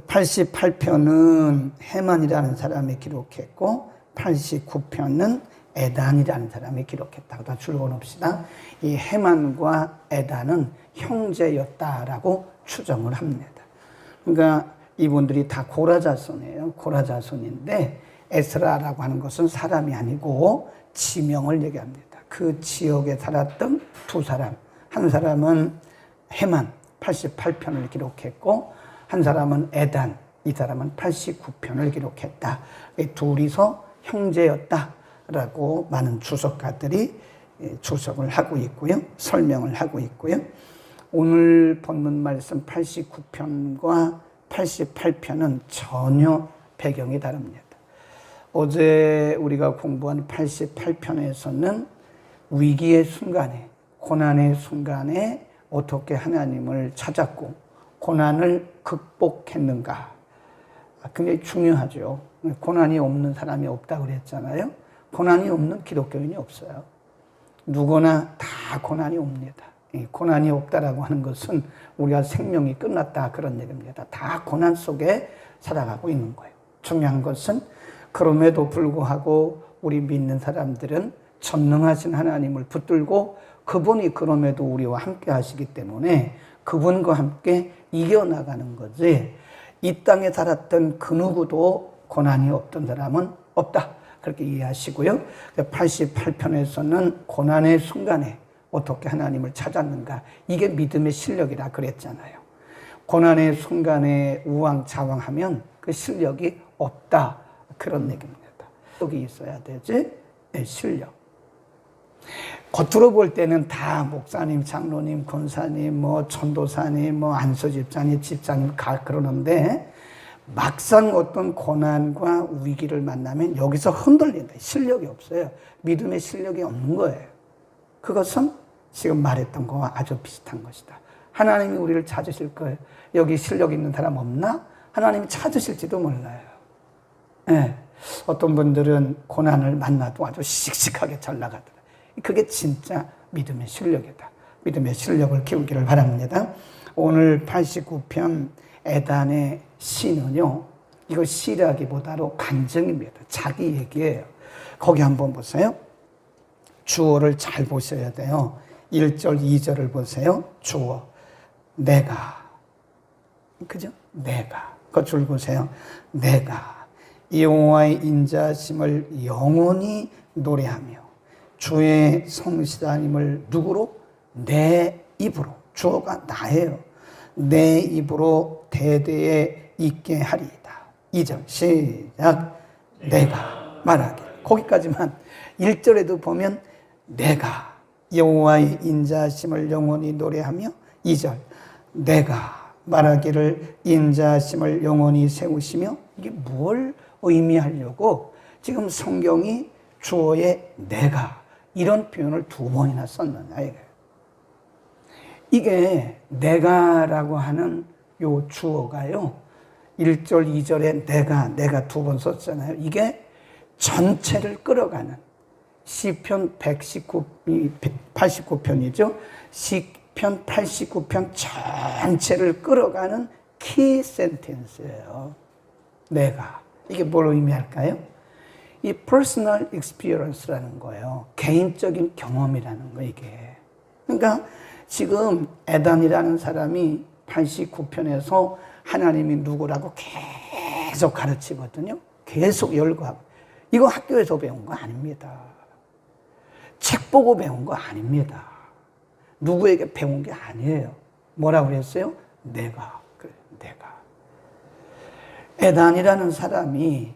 88편은 헤만이라는 사람이 기록했고 89편은 에단이라는 사람이 기록했다고 다 줄여놓읍시다. 이 헤만과 에단은 형제였다라고 추정을 합니다. 그러니까 이분들이 다 고라 자손이에요. 고라 자손인데 에스라라고 하는 것은 사람이 아니고 지명을 얘기합니다. 그 지역에 살았던 두 사람, 한 사람은 헤만 88편을 기록했고 한 사람은 에단, 이 사람은 89편을 기록했다. 이 둘이서 형제였다라고 많은 주석가들이 주석을 하고 있고요. 설명을 하고 있고요. 오늘 본문 말씀 89편과 88편은 전혀 배경이 다릅니다. 어제 우리가 공부한 88편에서는 위기의 순간에, 고난의 순간에 어떻게 하나님을 찾았고 고난을 극복했는가. 굉장히 중요하죠. 고난이 없는 사람이 없다고 그랬잖아요. 고난이 없는 기독교인이 없어요. 누구나 다 고난이 옵니다. 고난이 없다라고 하는 것은 우리가 생명이 끝났다 그런 얘기입니다. 다 고난 속에 살아가고 있는 거예요. 중요한 것은 그럼에도 불구하고 우리 믿는 사람들은 전능하신 하나님을 붙들고 그분이 그럼에도 우리와 함께 하시기 때문에 그분과 함께 이겨나가는 거지, 이 땅에 살았던 그 누구도 고난이 없던 사람은 없다. 그렇게 이해하시고요. 88편에서는 고난의 순간에 어떻게 하나님을 찾았는가, 이게 믿음의 실력이라 그랬잖아요. 고난의 순간에 우왕좌왕하면 그 실력이 없다 그런 얘기입니다. 여기 있어야 되지. 네, 실력. 겉으로 볼 때는 다 목사님, 장로님, 권사님, 뭐 전도사님, 뭐 안수집사님, 집사님 그러는데 막상 어떤 고난과 위기를 만나면 여기서 흔들린다. 실력이 없어요. 믿음의 실력이 없는 거예요. 그것은 지금 말했던 거와 아주 비슷한 것이다. 하나님이 우리를 찾으실 거예요. 여기 실력 있는 사람 없나? 하나님이 찾으실지도 몰라요. 네. 어떤 분들은 고난을 만나도 아주 씩씩하게 잘 나가더라. 그게 진짜 믿음의 실력이다. 믿음의 실력을 키우기를 바랍니다. 오늘 89편 에단의 시는요, 이거 시라기보다도 간증입니다. 자기 얘기예요. 거기 한번 보세요. 주어를 잘 보셔야 돼요. 1절, 2절을 보세요. 주어. 내가. 그죠? 내가. 그 줄 보세요. 내가 여호와의 인자심을 영원히 노래하며 주의 성실하심을 누구로? 내 입으로. 주어가 나예요. 내 입으로 대대에 있게 하리이다. 2절 시작. 내가 말하길. 거기까지만. 1절에도 보면 내가 여호와의 인자심을 영원히 노래하며, 2절 내가 말하기를 인자심을 영원히 세우시며, 이게 뭘 의미하려고 지금 성경이 주어에 내가 이런 표현을 두 번이나 썼느냐. 이게 내가라고 하는 요 주어가요, 1절, 2절에 내가 두 번 썼잖아요. 이게 전체를 끌어가는, 시편 89편이죠. 시편 89편 전체를 끌어가는 키 센텐스예요. 내가. 이게 뭘 의미할까요? 이 personal experience라는 거예요. 개인적인 경험이라는 거, 이게. 그러니까 지금 에단이라는 사람이 89편에서 하나님이 누구라고 계속 가르치거든요. 계속 열거하고. 이거 학교에서 배운 거 아닙니다. 책 보고 배운 거 아닙니다. 누구에게 배운 게 아니에요. 뭐라고 그랬어요? 내가. 그래, 내가. 에단이라는 사람이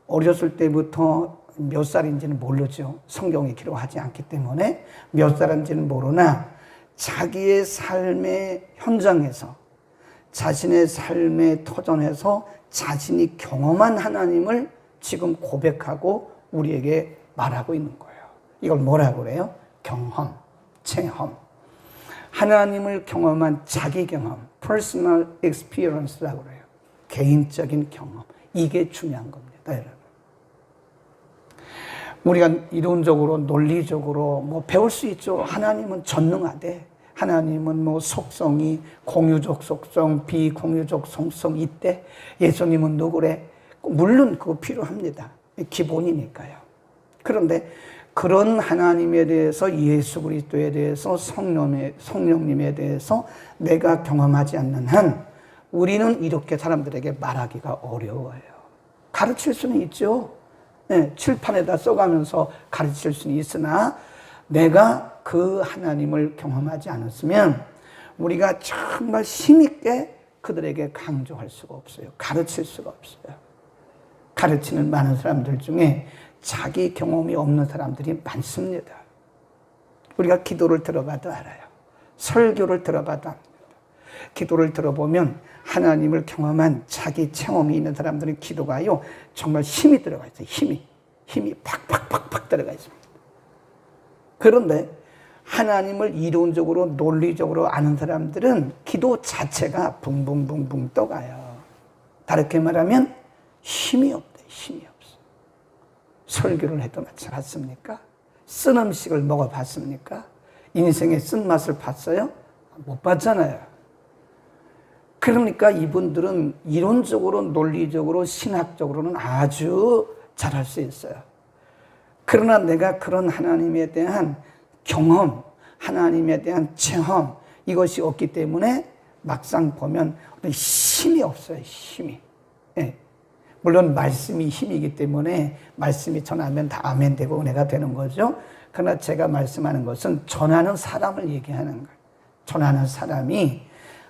어렸을 때부터 몇 살인지는 모르죠. 성경이 기록하지 않기 때문에 몇 살인지는 모르나 자기의 삶의 현장에서, 자신의 삶의 터전에서 자신이 경험한 하나님을 지금 고백하고 우리에게 말하고 있는 거예요. 이걸 뭐라고 그래요? 경험, 체험. 하나님을 경험한 자기 경험, personal experience라고 그래요. 개인적인 경험. 이게 중요한 겁니다, 여러분. 우리가 이론적으로, 논리적으로 뭐 배울 수 있죠. 하나님은 전능하대. 하나님은 뭐 속성이 공유적 속성, 비공유적 속성 있대. 예수님은 누구래? 물론 그거 필요합니다. 기본이니까요. 그런데 그런 하나님에 대해서, 예수 그리스도에 대해서, 성령님에 대해서 내가 경험하지 않는 한 우리는 이렇게 사람들에게 말하기가 어려워요. 가르칠 수는 있죠. 네, 칠판에다 써가면서 가르칠 수는 있으나 내가 그 하나님을 경험하지 않았으면 우리가 정말 힘있게 그들에게 강조할 수가 없어요. 가르칠 수가 없어요. 가르치는 많은 사람들 중에 자기 경험이 없는 사람들이 많습니다. 우리가 기도를 들어봐도 알아요. 설교를 들어봐도 압니다. 기도를 들어보면 하나님을 경험한 자기 체험이 있는 사람들은 기도가요 정말 힘이 들어가 있어요. 힘이 팍팍팍팍 들어가 있습니다. 그런데 하나님을 이론적으로 논리적으로 아는 사람들은 기도 자체가 붕붕붕붕 떠가요. 다르게 말하면 힘이 없대. 힘이 없어. 설교를 해도 마찬가지입니까? 쓴 음식을 먹어봤습니까? 인생의 쓴맛을 봤어요? 못 봤잖아요. 그러니까 이분들은 이론적으로 논리적으로 신학적으로는 아주 잘할 수 있어요. 그러나 내가 그런 하나님에 대한 경험, 하나님에 대한 체험, 이것이 없기 때문에 막상 보면 힘이 없어요. 힘이. 예. 물론 말씀이 힘이기 때문에 말씀이 전하면 다 아멘 되고 은혜가 되는 거죠. 그러나 제가 말씀하는 것은 전하는 사람을 얘기하는 거예요. 전하는 사람이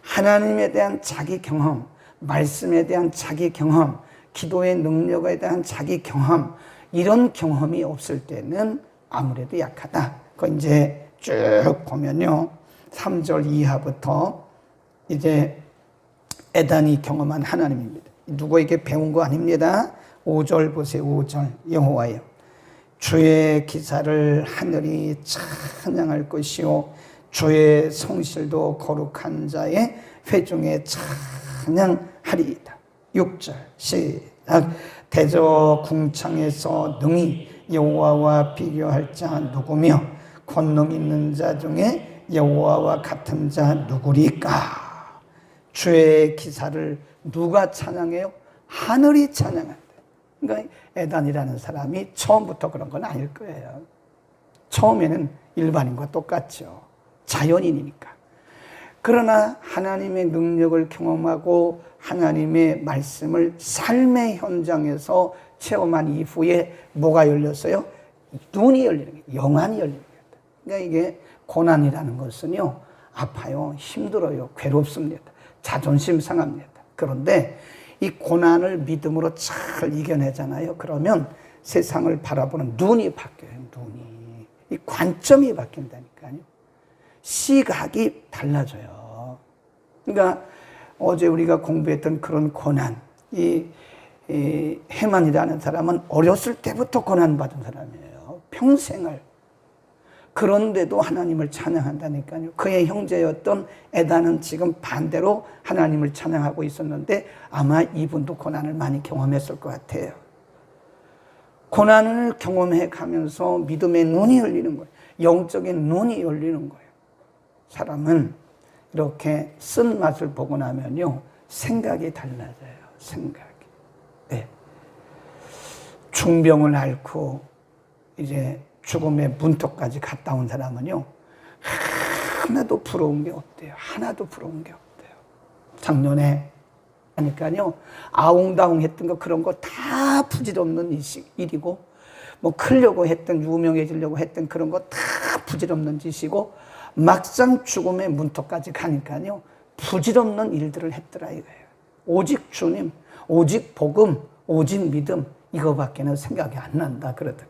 하나님에 대한 자기 경험, 말씀에 대한 자기 경험, 기도의 능력에 대한 자기 경험, 이런 경험이 없을 때는 아무래도 약하다. 그 이제 쭉 보면요. 3절 이하부터 이제 에단이 경험한 하나님입니다. 누구에게 배운 거 아닙니다. 5절 보세요. 5절 여호와여 주의 기사를 하늘이 찬양할 것이요 주의 성실도 거룩한 자의 회중에 찬양하리이다. 6절 시작. 대저 궁창에서 능히 여호와와 비교할 자 누구며 권능 있는 자 중에 여호와와 같은 자 누구리까? 주의 기사를 누가 찬양해요? 하늘이 찬양한다. 그러니까 에단이라는 사람이 처음부터 그런 건 아닐 거예요. 처음에는 일반인과 똑같죠. 자연인이니까. 그러나 하나님의 능력을 경험하고 하나님의 말씀을 삶의 현장에서 체험한 이후에 뭐가 열렸어요? 눈이 열리는 거예요. 영안이 열리는 거예요. 그러니까 이게 고난이라는 것은요, 아파요, 힘들어요, 괴롭습니다, 자존심 상합니다. 그런데 이 고난을 믿음으로 잘 이겨내잖아요. 그러면 세상을 바라보는 눈이 바뀌어요. 눈이. 이 관점이 바뀐다니까요. 시각이 달라져요. 그러니까 어제 우리가 공부했던 그런 고난, 이 해만이라는 사람은 어렸을 때부터 고난받은 사람이에요. 평생을. 그런데도 하나님을 찬양한다니까요. 그의 형제였던 에단은 지금 반대로 하나님을 찬양하고 있었는데 아마 이분도 고난을 많이 경험했을 것 같아요. 고난을 경험해 가면서 믿음의 눈이 열리는 거예요. 영적인 눈이 열리는 거예요. 사람은 이렇게 쓴맛을 보고 나면요, 생각이 달라져요. 생각이. 네. 중병을 앓고 이제 죽음의 문턱까지 갔다 온 사람은요, 하나도 부러운 게 없대요. 하나도 부러운 게 없대요. 작년에 하니까요, 아웅다웅 했던 거 그런 거 다 부질없는 일이고, 뭐 크려고 했던, 유명해지려고 했던 그런 거 다 부질없는 짓이고, 막상 죽음의 문턱까지 가니까요, 부질없는 일들을 했더라 이거예요. 오직 주님, 오직 복음, 오직 믿음, 이거밖에는 생각이 안 난다 그러더라.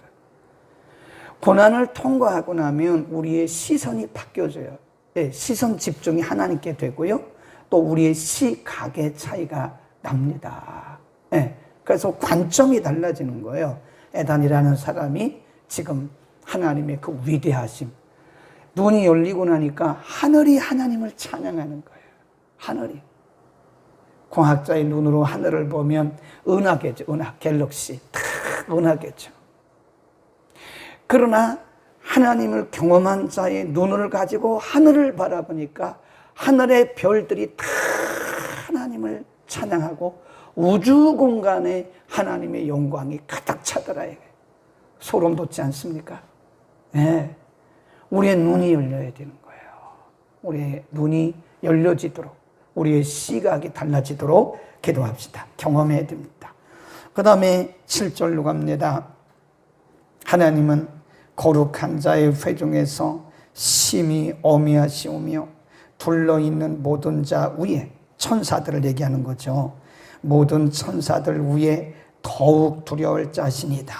고난을 통과하고 나면 우리의 시선이 바뀌어져요. 네, 시선 집중이 하나님께 되고요. 또 우리의 시각의 차이가 납니다. 네, 그래서 관점이 달라지는 거예요. 에단이라는 사람이 지금 하나님의 그 위대하심, 눈이 열리고 나니까 하늘이 하나님을 찬양하는 거예요. 하늘이. 공학자의 눈으로 하늘을 보면 은하계죠. 은하, 갤럭시. 탁 은하계죠. 그러나 하나님을 경험한 자의 눈을 가지고 하늘을 바라보니까 하늘의 별들이 다 하나님을 찬양하고 우주 공간에 하나님의 영광이 가득 차더라. 소름 돋지 않습니까? 네. 우리의 눈이 열려야 되는 거예요. 우리의 눈이 열려지도록, 우리의 시각이 달라지도록 기도합시다. 경험해야 됩니다. 그 다음에 7절로 갑니다. 하나님은 거룩한 자의 회중에서 심히 어미하시오며 둘러있는 모든 자 위에, 천사들을 얘기하는 거죠. 모든 천사들 위에 더욱 두려울 자신이다.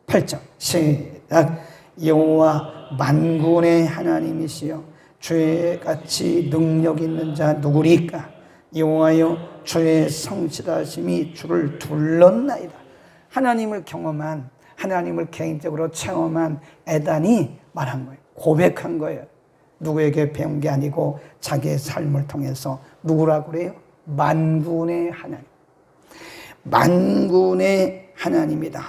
8절 시작. 여호와 만군의 하나님이시여 주같이 능력 있는 자 누구리까? 여호와여 주의 성실하심이 주를 둘렀나이다. 하나님을 경험한, 하나님을 개인적으로 체험한 에단이 말한 거예요. 고백한 거예요. 누구에게 배운 게 아니고 자기의 삶을 통해서. 누구라고 그래요? 만군의 하나님. 만군의 하나님이다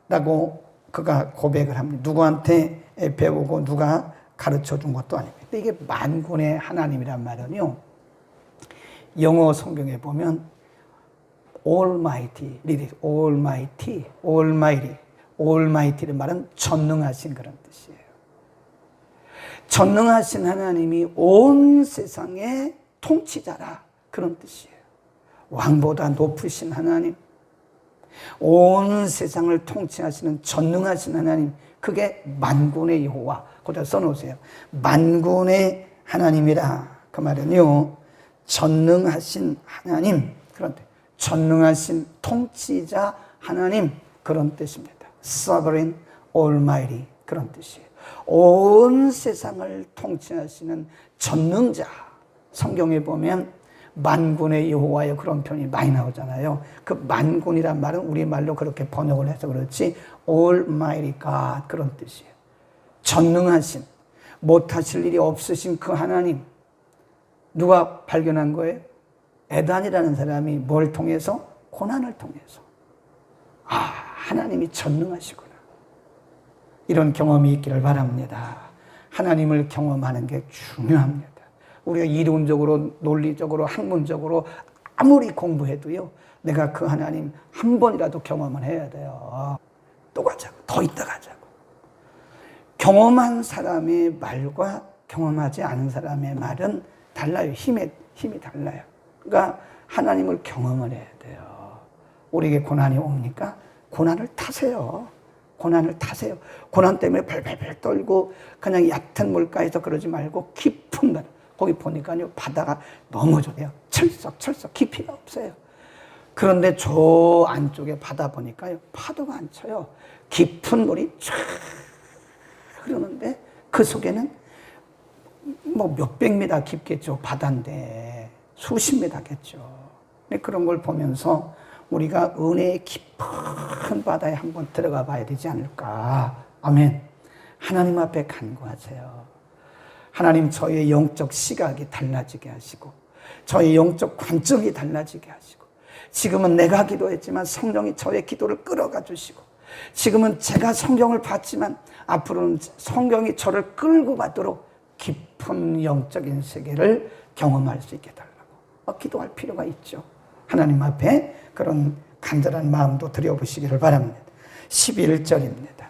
라고 그가 고백을 합니다. 누구한테 배우고 누가 가르쳐 준 것도 아닙니다. 근데 이게 만군의 하나님이란 말은요, 영어 성경에 보면 Almighty, Almighty, Almighty, Almighty를 말은 전능하신 그런 뜻이에요. 전능하신 하나님이 온 세상의 통치자라, 그런 뜻이에요. 왕보다 높으신 하나님, 온 세상을 통치하시는 전능하신 하나님, 그게 만군의 여호와. 거기다 써놓으세요. 만군의 하나님이라. 그 말은요, 전능하신 하나님, 그런 뜻. 전능하신 통치자 하나님, 그런 뜻입니다. Sovereign Almighty, 그런 뜻이에요. 온 세상을 통치하시는 전능자. 성경에 보면 만군의 여호와의 그런 표현이 많이 나오잖아요. 그 만군이란 말은 우리말로 그렇게 번역을 해서 그렇지 Almighty God, 그런 뜻이에요. 전능하신, 못하실 일이 없으신 그 하나님. 누가 발견한 거예요? 에단이라는 사람이 뭘 통해서? 고난을 통해서. 아, 하나님이 전능하시구나. 이런 경험이 있기를 바랍니다. 하나님을 경험하는 게 중요합니다. 우리가 이론적으로, 논리적으로, 학문적으로 아무리 공부해도요, 내가 그 하나님 한 번이라도 경험을 해야 돼요. 또 가자고, 더 있다 가자고. 경험한 사람의 말과 경험하지 않은 사람의 말은 달라요. 힘이 달라요. 그러니까 하나님을 경험을 해야 돼요. 우리에게 고난이 옵니까? 고난을 타세요. 고난을 타세요. 고난 때문에 발발발 떨고 그냥 얕은 물가에서 그러지 말고 깊은 물, 거기 보니까요, 바다가 너무 좋아요. 철썩철썩 깊이가 없어요. 그런데 저 안쪽에 바다 보니까요, 파도가 안 쳐요. 깊은 물이 쫙 흐르는데 그 속에는 뭐 몇백 미터 깊겠죠. 바다인데 수십 미터겠죠. 근데 그런 걸 보면서 우리가 은혜의 깊은 바다에 한번 들어가 봐야 되지 않을까. 아멘. 하나님 앞에 간구하세요. 하나님, 저의 영적 시각이 달라지게 하시고 저의 영적 관점이 달라지게 하시고, 지금은 내가 기도했지만 성령이 저의 기도를 끌어가 주시고, 지금은 제가 성경을 봤지만 앞으로는 성경이 저를 끌고 가도록 깊은 영적인 세계를 경험할 수 있게 달라고 기도할 필요가 있죠. 하나님 앞에 그런 간절한 마음도 드려보시기를 바랍니다. 11절입니다.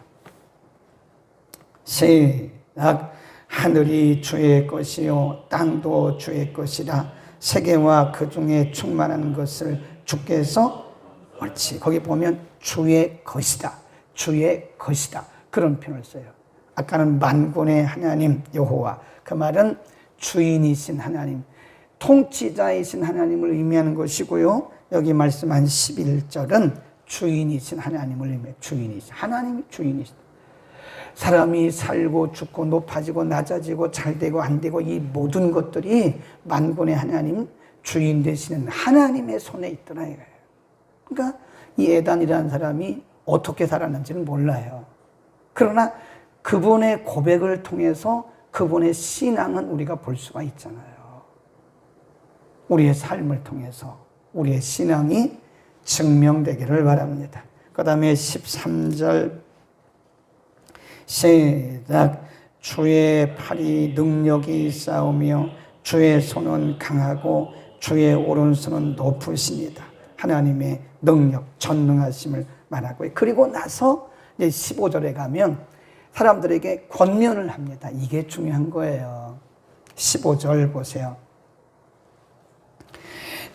시작. 하늘이 주의 것이요 땅도 주의 것이라. 세계와 그 중에 충만한 것을 주께서, 옳지, 거기 보면 주의 것이다, 주의 것이다, 그런 표현을 써요. 아까는 만군의 하나님 여호와, 그 말은 주인이신 하나님, 통치자이신 하나님을 의미하는 것이고요. 여기 말씀한 11절은 주인이신 하나님을 의미해요. 주인이신 하나님이 주인이시다. 사람이 살고 죽고 높아지고 낮아지고 잘되고 안되고 이 모든 것들이 만군의 하나님, 주인 되시는 하나님의 손에 있더라 이거예요. 그러니까 이 에단이라는 사람이 어떻게 살았는지는 몰라요. 그러나 그분의 고백을 통해서 그분의 신앙은 우리가 볼 수가 있잖아요. 우리의 삶을 통해서 우리의 신앙이 증명되기를 바랍니다. 그 다음에 13절 시작. 주의 팔이 능력이 있사오며 주의 손은 강하고 주의 오른손은 높으시니다. 하나님의 능력, 전능하심을 말하고, 그리고 나서 이제 15절에 가면 사람들에게 권면을 합니다. 이게 중요한 거예요. 15절 보세요.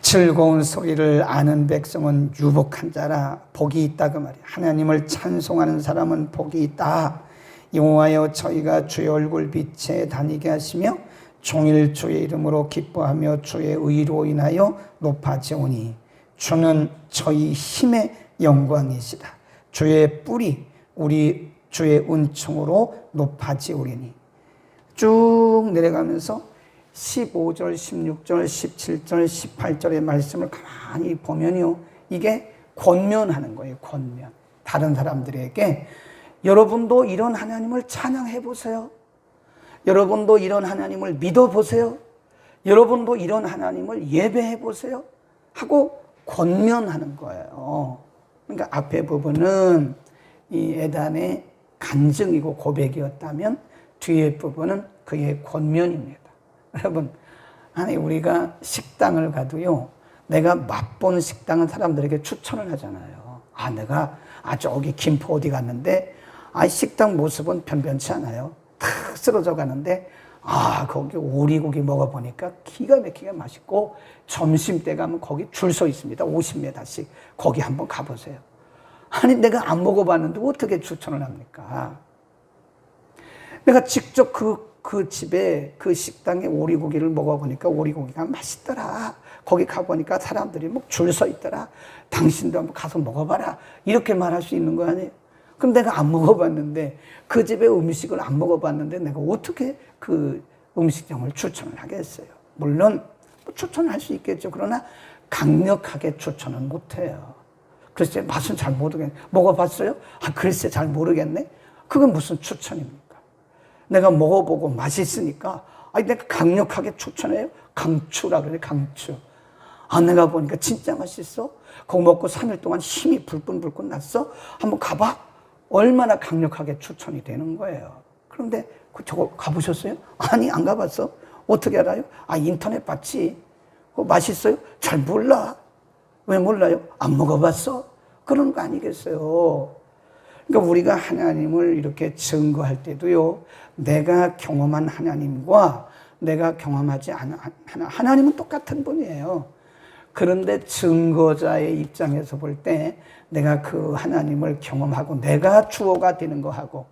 즐거운 소리를 아는 백성은 유복한 자라. 복이 있다 그 말이에요. 하나님을 찬송하는 사람은 복이 있다. 여호와여, 저희가 주의 얼굴 빛에 다니게 하시며 종일 주의 이름으로 기뻐하며 주의 의로 인하여 높아지오니 주는 저희 힘의 영광이시다. 주의 뿔이 우리 주의 은총으로 높아지오리니. 쭉 내려가면서 15절, 16절, 17절, 18절의 말씀을 가만히 보면요, 이게 권면하는 거예요. 권면. 다른 사람들에게 여러분도 이런 하나님을 찬양해 보세요. 여러분도 이런 하나님을 믿어 보세요. 여러분도 이런 하나님을 예배해 보세요 하고 권면하는 거예요. 그러니까 앞에 부분은 이 에단의 간증이고 고백이었다면 뒤에 부분은 그의 권면입니다. 여러분, 아니 우리가 식당을 가도요, 내가 맛본 식당은 사람들에게 추천을 하잖아요. 내가 저기 김포 어디 갔는데 식당 모습은 변변치 않아요. 탁 쓰러져 가는데 거기 오리고기 먹어보니까 기가 막히게 맛있고, 점심때 가면 거기 줄 서 있습니다. 50m씩. 거기 한번 가보세요. 아니 내가 안 먹어봤는데 어떻게 추천을 합니까? 내가 직접 그 집에 그 식당에 오리고기를 먹어보니까 오리고기가 맛있더라. 거기 가보니까 사람들이 막 줄 서 있더라. 당신도 한번 가서 먹어봐라. 이렇게 말할 수 있는 거 아니에요? 그럼 내가 안 먹어봤는데, 그 집의 음식을 안 먹어봤는데 내가 어떻게 그 음식점을 추천을 하겠어요? 물론 추천할 수 있겠죠. 그러나 강력하게 추천은 못해요. 글쎄 맛은 잘 모르겠네. 먹어봤어요? 글쎄 잘 모르겠네. 그건 무슨 추천입니까? 내가 먹어보고 맛있으니까 내가 강력하게 추천해요? 강추라 그래. 강추. 내가 보니까 진짜 맛있어. 그거 먹고 3일 동안 힘이 불끈불끈 났어. 한번 가봐. 얼마나 강력하게 추천이 되는 거예요. 그런데 저거 가보셨어요? 아니 안 가봤어. 어떻게 알아요? 인터넷 봤지. 그거 맛있어요? 잘 몰라. 왜 몰라요? 안 먹어봤어? 그런 거 아니겠어요? 그러니까 우리가 하나님을 이렇게 증거할 때도요, 내가 경험한 하나님과 내가 경험하지 않은 하나님은 똑같은 분이에요. 그런데 증거자의 입장에서 볼 때 내가 그 하나님을 경험하고 내가 주어가 되는 거하고,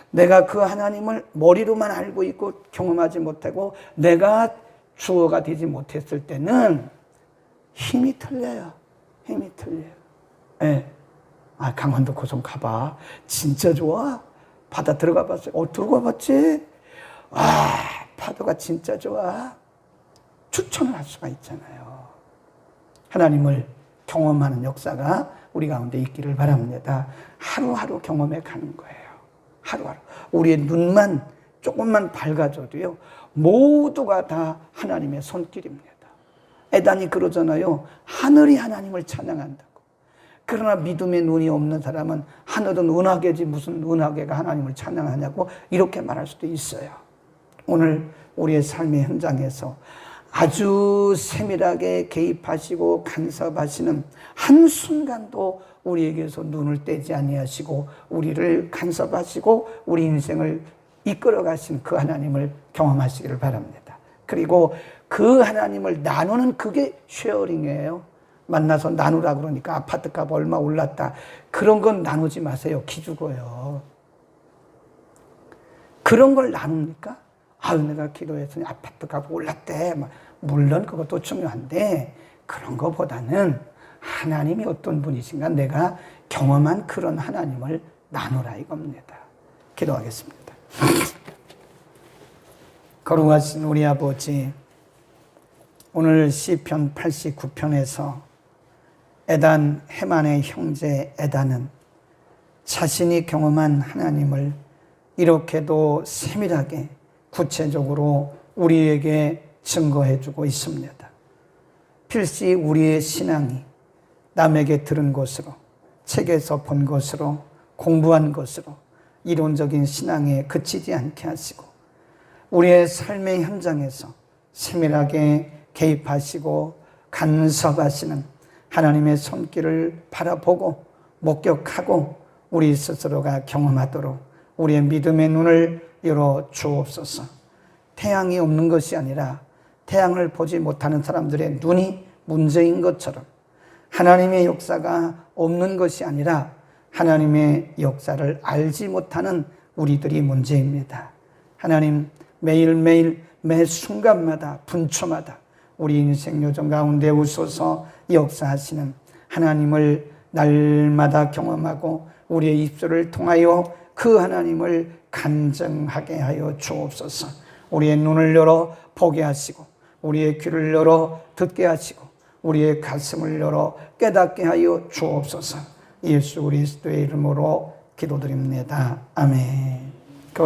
내가 그 하나님을 머리로만 알고 있고 경험하지 못하고 내가 주어가 되지 못했을 때는 힘이 틀려요. 힘이 틀려요. 네. 강원도 고성 가봐. 진짜 좋아. 바다 들어가 봤어요. 들어가 봤지? 파도가 진짜 좋아. 추천을 할 수가 있잖아요. 하나님을 경험하는 역사가 우리 가운데 있기를 바랍니다. 하루하루 경험해 가는 거예요. 하루하루. 우리의 눈만 조금만 밝아져도요, 모두가 다 하나님의 손길입니다. 에단이 그러잖아요. 하늘이 하나님을 찬양한다고. 그러나 믿음의 눈이 없는 사람은 하늘은 은하계지 무슨 은하계가 하나님을 찬양하냐고 이렇게 말할 수도 있어요. 오늘 우리의 삶의 현장에서 아주 세밀하게 개입하시고 간섭하시는 한순간도 우리에게서 눈을 떼지 아니하시고 우리를 간섭하시고 우리 인생을 이끌어 가신 그 하나님을 경험하시기를 바랍니다. 그리고 그 하나님을 나누는 그게 쉐어링이에요. 만나서 나누라 그러니까 아파트값 얼마 올랐다. 그런 건 나누지 마세요. 기죽어요. 그런 걸 나눕니까? 내가 기도했더니 아파트값 올랐대. 물론 그것도 중요한데 그런 것보다는 하나님이 어떤 분이신가 내가 경험한 그런 하나님을 나누라 이겁니다. 기도하겠습니다. 거룩하신 우리 아버지, 오늘 시편 89편에서 에단 헤만의 형제 에단은 자신이 경험한 하나님을 이렇게도 세밀하게 구체적으로 우리에게 증거해주고 있습니다. 필시 우리의 신앙이 남에게 들은 것으로, 책에서 본 것으로, 공부한 것으로, 이론적인 신앙에 그치지 않게 하시고 우리의 삶의 현장에서 세밀하게 개입하시고 간섭하시는 하나님의 손길을 바라보고 목격하고 우리 스스로가 경험하도록 우리의 믿음의 눈을 열어 주옵소서. 태양이 없는 것이 아니라 태양을 보지 못하는 사람들의 눈이 문제인 것처럼 하나님의 역사가 없는 것이 아니라 하나님의 역사를 알지 못하는 우리들이 문제입니다. 하나님, 매일매일 매 순간마다 분초마다 우리 인생 요정 가운데 오셔서 역사하시는 하나님을 날마다 경험하고 우리의 입술을 통하여 그 하나님을 간증하게 하여 주옵소서. 우리의 눈을 열어 보게 하시고 우리의 귀를 열어 듣게 하시고 우리의 가슴을 열어 깨닫게 하여 주옵소서. 예수 그리스도의 이름으로 기도드립니다. 아멘.